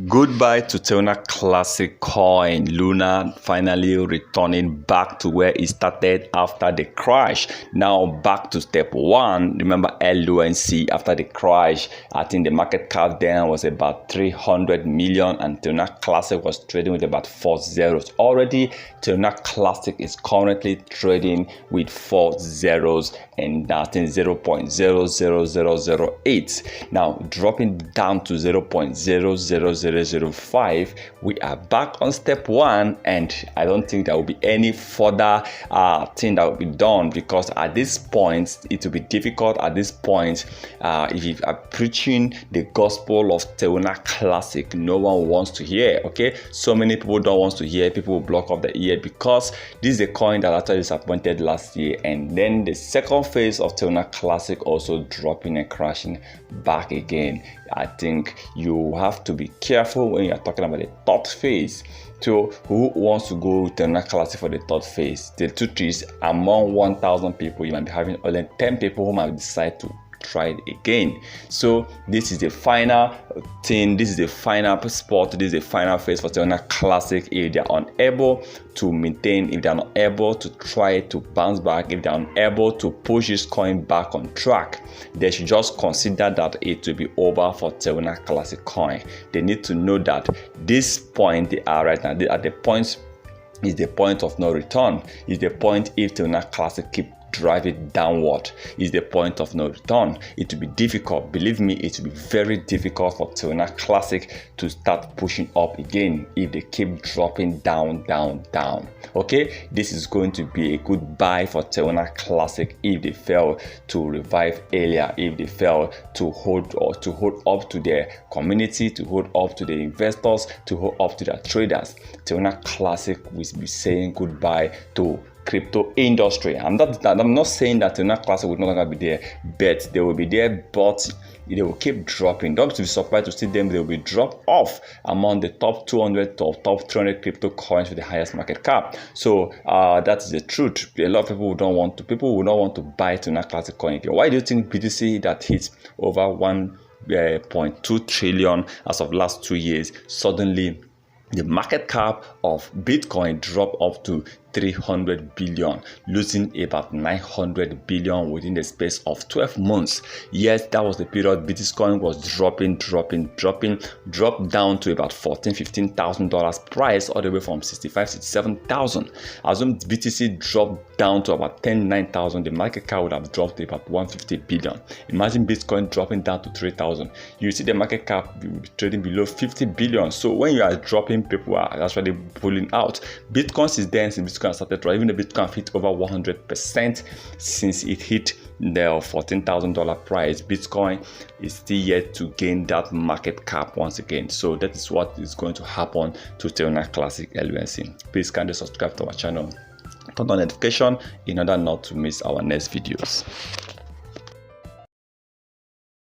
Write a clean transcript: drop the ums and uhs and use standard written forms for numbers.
Goodbye to Terra Classic coin. Luna finally returning back to where it started after the crash. Now back to step one. Remember LUNC after the crash, I think the market cap then was about 300 million and Terra Classic was trading with about 4 zeros. Already Terra Classic is currently trading with 4 zeros and that in 0.00008. Now dropping down to 0.00005, we are back on step one, and I don't think there will be any further thing that will be done, because at this point it will be difficult. At this point, if you are preaching the gospel of Terra Classic, no one wants to hear. Okay, so many people don't want to hear. People will block off the ear because this is a coin that actually disappointed last year, and then the second phase of Terra Classic also dropping and crashing back again. I think you have to be careful when you're talking about the third phase. So who wants to go with Terra Classic for the third phase? The truth is, among 1,000 people, you might be having only 10 people who might decide to try it again. So this is the final thing, this is the final spot, this is the final phase for Terra Classic. If they are unable to maintain, if they are not able to try to bounce back, if they are unable to push this coin back on track, they should just consider that it will be over for Terra Classic coin. They need to know that this point they are right now, at the point is the point of no return. Is the point if Terra Classic keep drive it downward, is the point of no return. It will be difficult, believe me, it will be very difficult for Terra Classic to start pushing up again if they keep dropping down. Okay, this is going to be a good buy for Terra Classic if they fail to revive earlier, if they fail to hold up to their community, to hold up to the investors, to hold up to their traders. Terra Classic will be saying goodbye to crypto industry. I'm not saying that Terra Classic will no longer be there, but they will be there, but they will keep dropping. Don't be surprised to see them. They will be dropped off among the top 200 to top 300 crypto coins with the highest market cap. So that is the truth. A lot of people don't want to. People will not want to buy Terra Classic coin again. Why do you think BTC that hits over 1.2 trillion as of last 2 years, suddenly the market cap of Bitcoin dropped up to 300 billion, losing about 900 billion within the space of 12 months. Yes, that was the period Bitcoin was dropping, dropped down to about $14,000-15,000 price, all the way from 65,000-67,000. Assume BTC dropped down to about 10,900, the market cap would have dropped to about 150 billion. Imagine Bitcoin dropping down to 3,000. You see the market cap will be trading below 50 billion. So when you are dropping, people are actually pulling out. Bitcoin is there since Bitcoin started, right? Even the Bitcoin hit over 100% since it hit the $14,000 price. Bitcoin is still yet to gain that market cap once again. So that is what is going to happen to Terra Classic LUNC. Please kindly subscribe to our channel, turn on notification in order not to miss our next videos.